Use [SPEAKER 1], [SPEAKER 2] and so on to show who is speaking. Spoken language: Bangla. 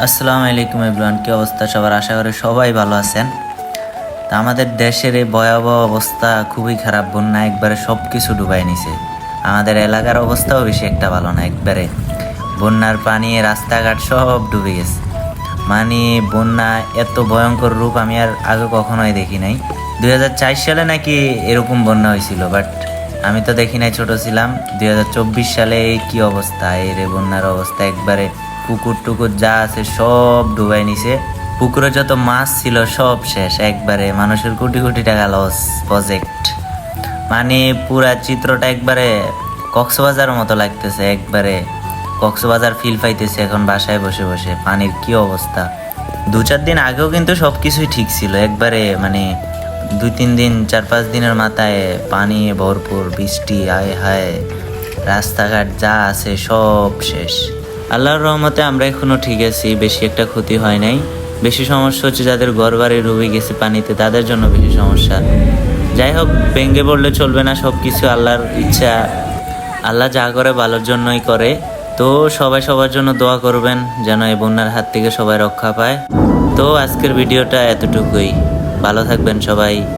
[SPEAKER 1] আসসালামু আলাইকুম এভরিওয়ান, কি অবস্থা সবার? আশা করি সবাই ভালো আছেন। তা আমাদের দেশের এই ভয়াবহ অবস্থা খুবই খারাপ। বন্যা একবারে সব কিছু ডুবাই নিছে। আমাদের এলাকার অবস্থাও বেশি একটা ভালো না। একবারে বন্যার পানি রাস্তাঘাট সব ডুবে গেছে। মানে বন্যা এত ভয়ঙ্কর রূপ আমি আর আগে কখনোই দেখি নাই। 2004 সালে নাকি এরকম বন্যা হয়েছিল, বাট আমি তো দেখি নাই, ছোট ছিলাম। 2024 সালে এই কি অবস্থা, এই রে বন্যার অবস্থা। একবারে পুকুর টুকুর যা আছে সব ডুবাই নিছে। পুকুরে যত মাছ ছিল সব শেষ। একবারে মানুষের কোটি কোটি টাকা লস প্রজেক্ট। মানে পুরা চিত্রটা একবারে কক্সবাজারের মতো লাগতেছে। একবারে কক্সবাজার ফিল পাইতেছে এখন বাসায় বসে বসে। পানির কি অবস্থা! 2-4 দিন আগেও কিন্তু সব কিছুই ঠিক ছিল। একবারে মানে 2-3 দিন 4-5 দিনের মাথায় পানি ভরপুর, বৃষ্টি, আয় হায়, রাস্তাঘাট যা আছে সব শেষ। আল্লাহর রহমতে আমরা এখনো ঠিক আছি, বেশি একটা ক্ষতি হয় নাই। বেশি সমস্যা হচ্ছে যাদের ঘর বাড়ি ডুবে গেছে পানিতে, তাদের জন্য বেশি সমস্যা। যাই হোক, ভেঙে পড়লে চলবে না, সব কিছু আল্লাহর ইচ্ছা। আল্লাহ যা করে ভালোর জন্যই করে। তো সবাই সবার জন্য দোয়া করবেন যেন এই বন্যার হাত থেকে সবাই রক্ষা পায়। তো আজকের ভিডিওটা এতটুকুই। ভালো থাকবেন সবাই।